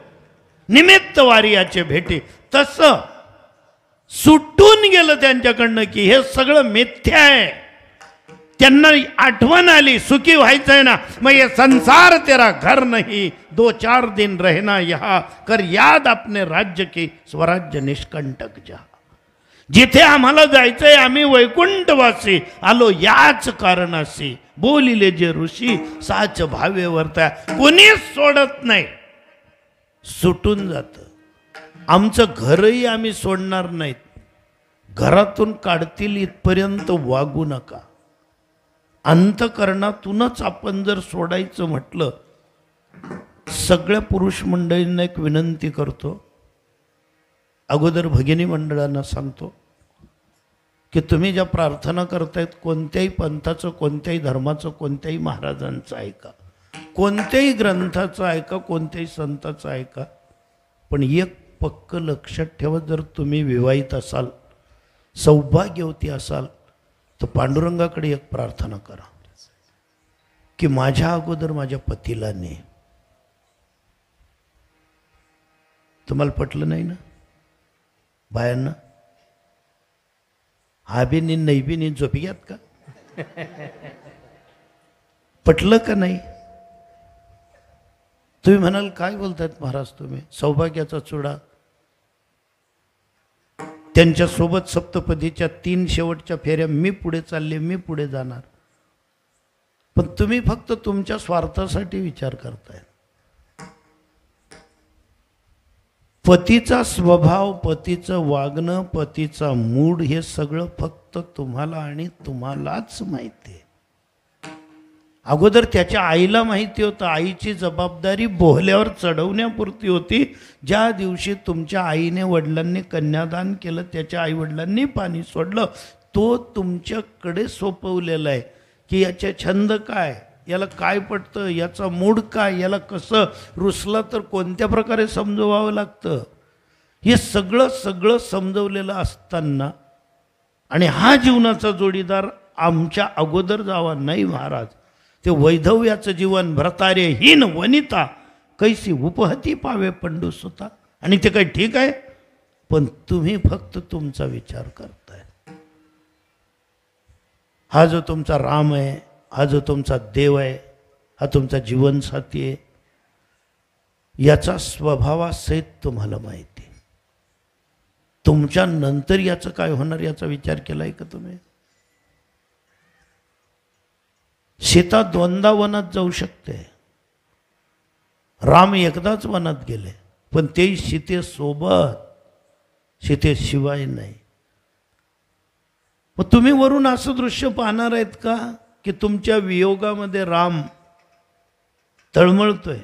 निमित्त वारी याचे भेटी. तसं सुटून गेलं त्यांच्याकडनं की हे सगळं मिथ्या आहे. त्यांना आठवण आली, सुखी व्हायचं आहे ना, मग ये संसार तेरा घर नहीं, 2-4 दिन रहना यहाँ, कर याद अपने राज्य की, स्वराज्य निष्कंटक जा. जिथे आम्हाला जायचंय आम्ही वैकुंठवासी, आलो याच कारणासी, बोलिले जे ऋषी साच भावे वर्ता. कोणीच सोडत नाही, सुटून जातं. आमचं घरही आम्ही सोडणार नाहीत. घरातून काढतील इथपर्यंत वागू नका. अंतकरणातूनच आपण जर सोडायचं म्हटलं, सगळ्या पुरुष मंडळींना एक विनंती करतो, अगोदर भगिनी मंडळांना सांगतो की तुम्ही ज्या प्रार्थना करतायत, कोणत्याही पंथाचं, कोणत्याही धर्माचं, कोणत्याही महाराजांचं ऐका, कोणत्याही ग्रंथाचं ऐका, कोणत्याही संताचं ऐका. पण एक पक्क लक्षात ठेवा, जर तुम्ही विवाहित असाल, सौभाग्यवती असाल, तर पांडुरंगाकडे एक प्रार्थना करा की माझ्या अगोदर माझ्या पतीला ने. तुम्हाला पटलं नाही ना बायांना? हा बी नी नाही बी नी झोपी घ्यात का? पटलं का नाही? तुम्ही म्हणाल काय बोलतायत महाराज तुम्ही, सौभाग्याचा चुडा. त्यांच्यासोबत सप्तपदीच्या 3 शेवटच्या फेऱ्या मी पुढे चालले, मी पुढे जाणार. पण तुम्ही फक्त तुमच्या स्वार्थासाठी विचार करताय. पतीचा स्वभाव, पतीचं वागणं, पतीचा मूड हे सगळं फक्त तुम्हाला आणि तुम्हालाच माहिती आहे. अगोदर त्याच्या आईला माहिती होतं आईची जबाबदारी बोहल्यावर चढवण्यापुरती होती. ज्या दिवशी तुमच्या आईने वडिलांनी कन्यादान केलं, त्याच्या आईवडिलांनी पाणी सोडलं, तो तुमच्याकडे सोपवलेला आहे की याचे छंद काय, याला काय पटतं, याचा मूड काय, याला कसं रुसलं तर कोणत्या प्रकारे समजवावं लागतं, हे सगळं सगळं समजवलेलं असताना आणि हा जीवनाचा जोडीदार आमच्या अगोदर जावा नाही महाराज, ते वैधव्याचं जीवन भ्रतारेहीन वनिता कैसी उपहती पावे पंडू सुता. आणि ते काही ठीक आहे, पण तुम्ही फक्त तुमचा विचार करताय. हा जो तुमचा राम आहे, हा जो तुमचा देव आहे, हा तुमचा जीवनसाथी आहे, याचा स्वभावासहित तुम्हाला माहिती आहे. तुमच्या नंतर याचं काय होणार याचा विचार केलाय का तुम्ही? सीता दोनदा वनात जाऊ शकते, राम एकदाच वनात गेले, पण ते सीतेसोबत, सीतेशिवाय नाही. मग तुम्ही वरून असं दृश्य पाहणार आहेत का की तुमच्या वियोगामध्ये राम तळमळतोय?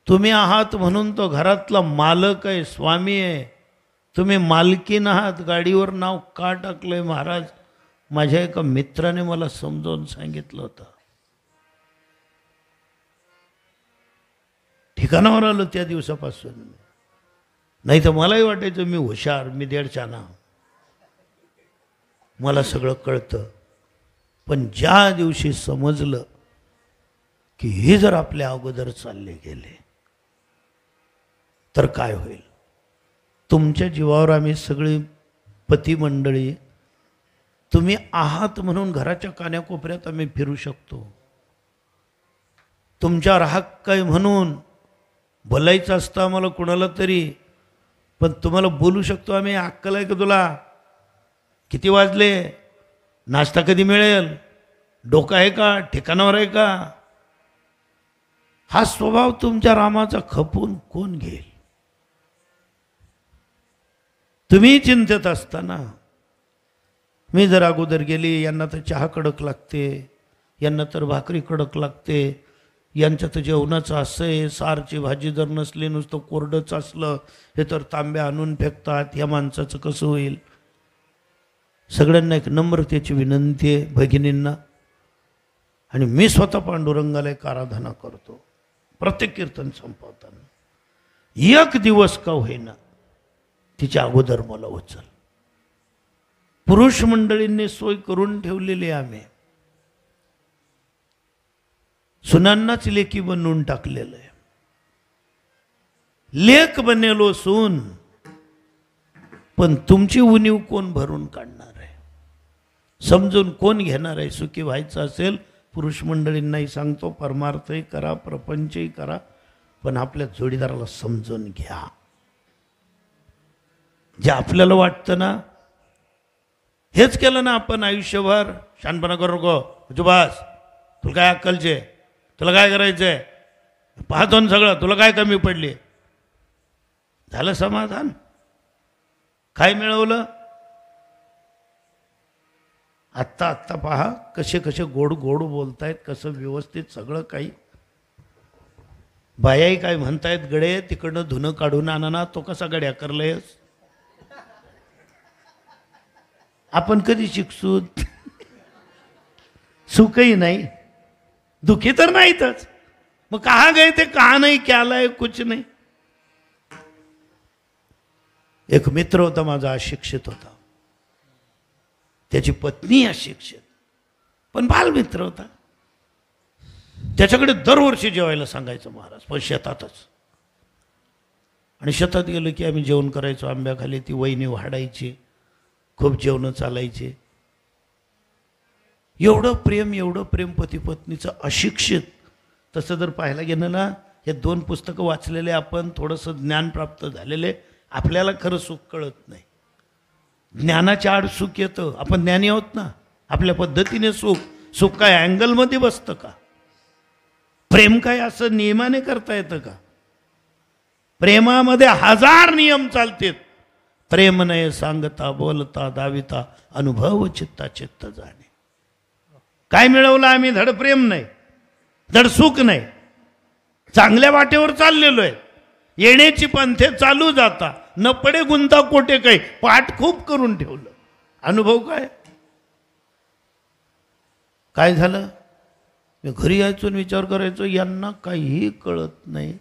तुम्ही आहात म्हणून तो घरातला मालक आहे, स्वामी आहे, तुम्ही मालकीन आहात. गाडीवर नाव का टाकलंय महाराज? माझ्या एका मित्राने मला समजावून सांगितलं होतं. ठिकाणावर आलो त्या दिवसापासून. नाही तर मलाही वाटायचं मी हुशार, मी देडचाना, मला सगळं कळतं. पण ज्या दिवशी समजलं की हे जर आपल्या अगोदर चालले गेले तर काय होईल. तुमच्या जीवावर आम्ही सगळी पती मंडळी, तुम्ही आहात म्हणून घराच्या कान्याकोपऱ्यात आम्ही फिरू शकतो, तुमच्यावर हक्क आहे म्हणून बोलायचं असतं आम्हाला कुणाला तरी, पण तुम्हाला बोलू शकतो आम्ही. अक्कल आहे का तुला? किती वाजले, नाश्ता कधी मिळेल, डोकं आहे का, ठिकाणावर आहे का? हा स्वभाव तुमच्या रामाचा खपून कोण घेईल? तुम्ही चिंतेत असताना मी जर अगोदर गेली, यांना तर चहा कडक लागते, यांना तर भाकरी कडक लागते, यांच्या तर जेवणाचं असं आहे, सारची भाजी जर नसली, नुसतं कोरडंच असलं, हे तर तांब्या आणून फेकतात, ह्या माणसाचं कसं होईल? सगळ्यांना एक नम्रतेची विनंती आहे भगिनींना. आणि मी स्वतः पांडुरंगाला एक आराधना करतो प्रत्येक कीर्तन संपवताना, एक दिवस का होईना तिच्या अगोदर मला उचल. पुरुष मंडळींनी सोय करून ठेवलेली आम्ही, सुनांनाच लेकी बनवून टाकलेलं आहे. लेक बनेलो सून, पण तुमची उणीव कोण भरून काढणार आहे, समजून कोण घेणार आहे? सुखी व्हायचं असेल पुरुष मंडळींनाही सांगतो, परमार्थही करा, प्रपंचही करा, पण आपल्या जोडीदाराला समजून घ्या. जे आपल्याला वाटतं ना, हेच केलं ना आपण आयुष्यभर, शानपणा करू नको, जुबास, तुला काय अक्कलचे, तुला काय करायचंय, पाहतो ना सगळं, तुला काय कमी पडली, झालं समाधान? काय मिळवलं? आत्ता आत्ता पहा कसे कसे गोड गोड बोलतायत, कसं व्यवस्थित सगळं काही. बायाही काय म्हणतायत, गडे तिकडनं धुणं काढून आणा ना, तो कसा गड्या करलंयस? आपण कधी शिकसू? सुखही नाही, दुखी तर नाहीतच. मग कहा गए ते कहा नाही, क्या लाए कुछ नाही. एक मित्र होता माझा, अशिक्षित होता, त्याची पत्नी अशिक्षित, पण बालमित्र होता. त्याच्याकडे दरवर्षी जेवायला सांगायचं महाराज, पण शेतातच. आणि शेतात गेलं की आम्ही जेवण करायचो आंब्याखाली, ती वहिनी वाढायची, खूप जेवणं चालायचे. एवढं प्रेम पती पत्नीचं. अशिक्षित तसं जर पाहायला गेलं ना, हे 2 पुस्तकं वाचलेले आपण, थोडंसं ज्ञान प्राप्त झालेले, आपल्याला खरं सुख कळत नाही. ज्ञानाच्या आड सुख येतं. आपण ज्ञानी आहोत ना, आपल्या पद्धतीने सुख. सुख काय अँगलमध्ये बसतं का? प्रेम काय असं नियमाने करता येतं का? प्रेमामध्ये 1000 नियम चालतात. प्रेम नये सांगता बोलता दाविता, अनुभव चित्ता चित्त जाणे. काय मिळवलं आम्ही? धड प्रेम नाही, धड सुख नाही. चांगल्या वाटेवर चाललेलो आहे, येण्याची पंथे चालू जाता, न पडे गुंता कोटे काही, पाठ खूप करून ठेवलं. अनुभव काय? काय झालं? मी घरी यायचो आणि विचार करायचो यांना काहीही कळत नाही.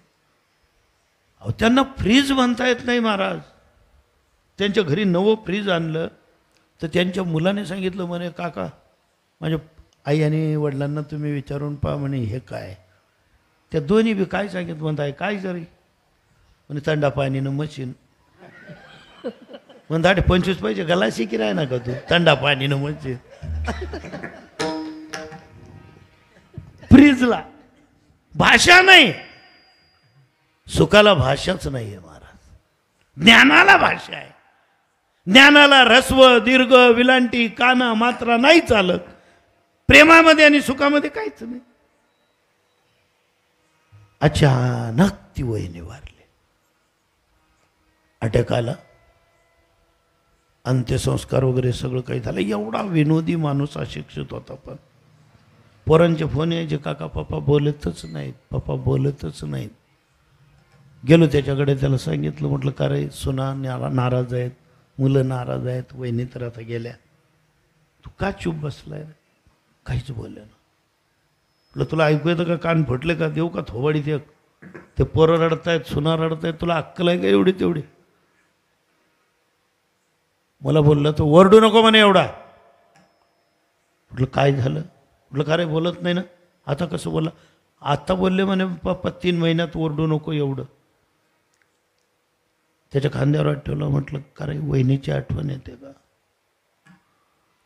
अहो त्यांना फ्रीज म्हणता येत नाही महाराज. त्यांच्या घरी नवं फ्रीज आणलं तर त्यांच्या मुलाने सांगितलं म्हणे, काका माझ्या आई आणि वडिलांना तुम्ही विचारून पहा म्हणे हे काय. त्या दोन्ही बी काय सांगितलं म्हणताय, काय जरी म्हणे थंडा पाणीनं मशीन. म्हणता 25 पैसे गलाशी की राय ना का तू, थंडा पाणीनं मशीन. फ्रीजला भाषा नाही, सुखाला भाषाच नाही आहे महाराज. ज्ञानाला भाषा आहे. ज्ञानाला ऱ्हस्व दीर्घ विलांटी काना मात्रा नाही चालत. प्रेमामध्ये आणि सुखामध्ये काहीच नाही. अचानक ती वहिनी वारली. अटॅक आला, अंत्यसंस्कार वगैरे सगळं काही झालं. एवढा विनोदी माणूस, अशिक्षित होता, पण पोरांचे फोन यायचे, काका पप्पा बोलतच नाहीत, पप्पा बोलतच नाहीत. गेलो त्याच्याकडे, त्याला सांगितलं, म्हटलं का रे सुना नाराज आहेत, मुलं नाराज आहेत, वहिनी तर आता गेल्या, तू का चूप बसलाय? काहीच बोलले ना. म्हटलं तुला ऐकू येतं का? कान फुटले का? देऊ का थोबाडीत एक? ते पोरं रडतायत, सुना रडतायत, तुला अक्कल आहे का एवढी तेवढी? मला बोललं तर ओरडू नको म्हणे एवढा. म्हटलं काय झालं? म्हटलं का रे बोलत नाही ना? आता कसं बोला? आता बोलले म्हणे पप्पा 3 महिन्यात, ओरडू नको एवढं. त्याच्या खांद्यावर हात ठेवला. म्हटलं का रे वहिनीची आठवण येते का?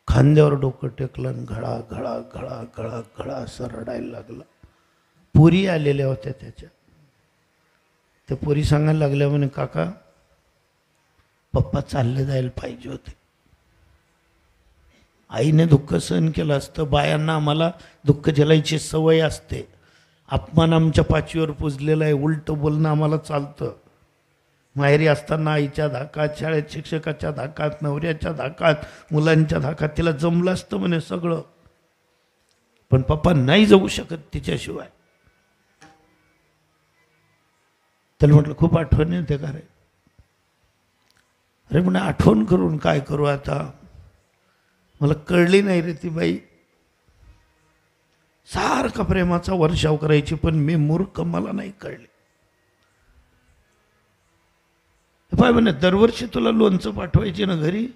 खांद्यावर डोकं टेकलं आणि घळा घळा घळा घळा घळा असं रडायला लागला. पोरी आलेल्या होत्या त्याच्या. त्या पोरी सांगायला लागल्या म्हणे काका पप्पा चालले जायला पाहिजे होते. आईने दुःख सहन केलं असतं. बायांना आम्हाला दुःख झेलायची सवय असते. अपमान आमच्या पाचीवर पुजलेला आहे. उलटं बोलणं आम्हाला चालतं. माहेरी असताना आईच्या धाकात, शाळेत शिक्षकाच्या धाकात, नवऱ्याच्या धाकात, मुलांच्या धाकात तिला जमलं असतं म्हणे सगळं. पण पप्पा नाही जाऊ शकत तिच्याशिवाय. त्याला म्हटलं खूप आठवण येते का रे? अरे म्हणे आठवण करून काय करू आता? मला कळली नाही रे ती बाई. सारखा प्रेमाचा वर्षाव करायची, पण मी मूर्ख, मला नाही कळली. पाय म्हणे दरवर्षी तुला लोणचं पाठवायची ना घरी.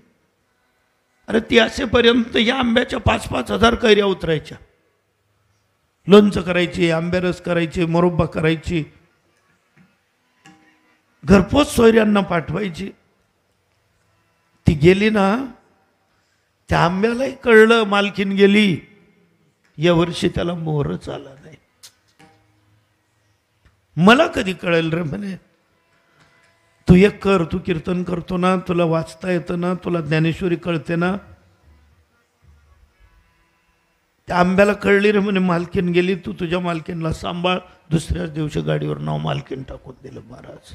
अरे ती असेपर्यंत या आंब्याच्या 5-5 हजार कैऱ्या उतरायच्या. लोणचं करायची, आंबेरस करायची, मुरब्बा करायची, घरपोच सोयऱ्यांना पाठवायची. ती गेली ना, त्या आंब्यालाही कळलं मालकीन गेली. यावर्षी त्याला मोहरच आला नाही. मला कधी कळेल रे म्हणे. तू एक कर, तू कीर्तन करतो ना, तुला वाचता येतं ना, तुला ज्ञानेश्वरी कळते ना. त्या आंब्याला कळली रे म्हणे मालकीन गेली, तू तुझ्या मालकीनला सांभाळ. दुसऱ्याच दिवशी गाडीवर नाव मालकीन टाकून दिलं. महाराज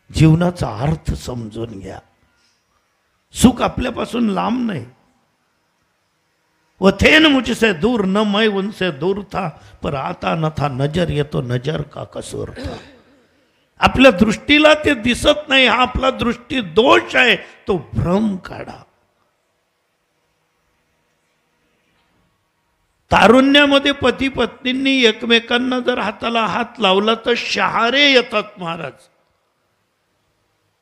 जीवनाचा अर्थ समजून घ्या. सुख आपल्यापासून लांब नाही. वो थे न मुझसे दूर, न मैं उनसे दूर था, पर आता न था नजर, ये तो नजर का कसूर था. आपल्या दृष्टीला ते दिसत नाही, हा आपला दृष्टी दोष आहे, तो भ्रम काढा. तारुण्यामध्ये पती पत्नींनी एकमेकांना जर हाताला हात लावला तर शहारे येतात महाराज.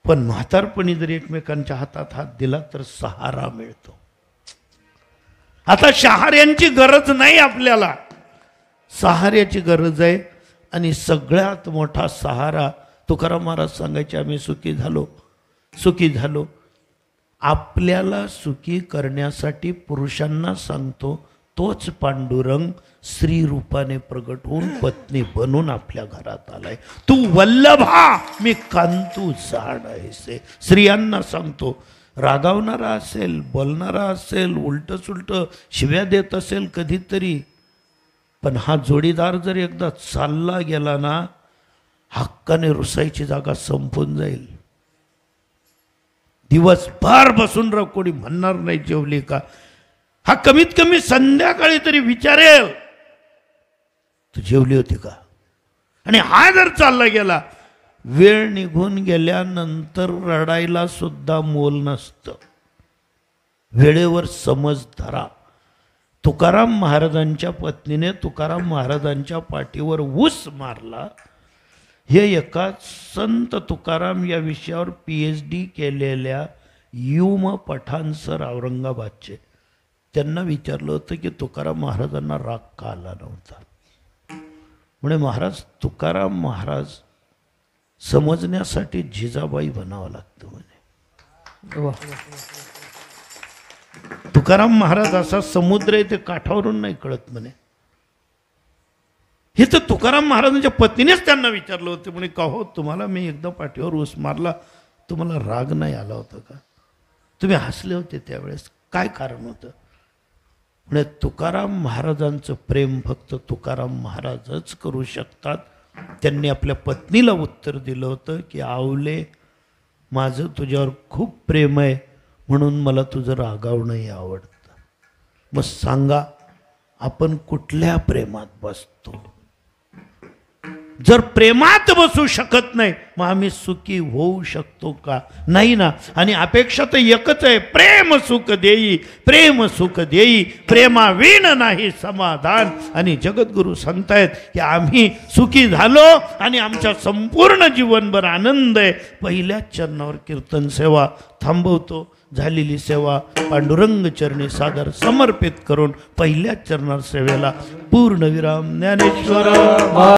पण म्हातारपणी जर एकमेकांच्या हातात हात दिला तर सहारा मिळतो. आता शहाऱ्यांची गरज नाही आपल्याला, सहाऱ्याची गरज आहे. आणि सगळ्यात मोठा सहारा तुकाराम महाराज सांगायचे, आम्ही सुखी झालो, सुखी झालो. आपल्याला सुखी करण्यासाठी पुरुषांना सांगतो तोच पांडुरंग स्त्री रूपाने प्रगट होऊन पत्नी बनून आपल्या घरात आलाय. तू वल्लभा मी कांतू जाण आहेसे. स्त्रियांना सांगतो, रागावणारा असेल, बोलणारा असेल, उलट सुलट शिव्या देत असेल कधीतरी, पण हा जोडीदार जर एकदा चालला गेला ना, हक्काने रुसायची जागा संपून जाईल. दिवसभर बसून राह, कोणी म्हणणार नाही जेवली का. हा कमीत कमी संध्याकाळी तरी विचारेल तू जेवली होती का. आणि हा जर चालला गेला, वेळ निघून गेल्यानंतर रडायला सुद्धा मोल नसतं. वेळेवर समज धरा. तुकाराम महाराजांच्या पत्नीने तुकाराम महाराजांच्या पाठीवर ऊस मारला. हे एका संत तुकाराम या विषयावर PhD केलेल्या युम पठाण सर औरंगाबादचे, त्यांना विचारलं होतं की तुकाराम महाराजांना राग का आला नव्हता. म्हणजे महाराज तुकाराम महाराज समजण्यासाठी जिजाबाई बनावं लागतं म्हणे. तुकाराम महाराज असा समुद्र आहे ते काठावरून नाही कळत म्हणे. हे तर तुकाराम महाराजांच्या पत्नीनेच त्यांना विचारलं होतं म्हणे, का हो तुम्हाला मी एकदा पाठीवर ऊस मारला, तुम्हाला राग नाही आला होता का, तुम्ही हसले होते त्यावेळेस, काय कारण होतं. म्हणजे तुकाराम महाराजांचं प्रेम फक्त तुकाराम महाराजच करू शकतात. त्यांनी आपल्या पत्नीला उत्तर दिलं होतं की आवले, माझं तुझ्यावर खूप प्रेम आहे म्हणून मला तुझं रागावणंही आवडतं. मग सांगा आपण कुठल्या प्रेमात बसतो. जर प्रेमात बसू शकत नाही मग आम्ही सुखी होऊ शकतो का. नाही ना. आणि अपेक्षा तर एकच आहे, प्रेम सुख देई, प्रेम सुख देई, प्रेमाविण नाही समाधान. आणि जगद्गुरु सांगतायत की आम्ही सुखी झालो आणि आमच्या संपूर्ण जीवनभर आनंद आहे. पहिल्याच चरणावर कीर्तन सेवा थांबवतो. झालेली सेवा पांडुरंग चरणी सादर समर्पित करून पहिल्याच चरणार सेवेला पूर्णविराम. ज्ञानेश्वर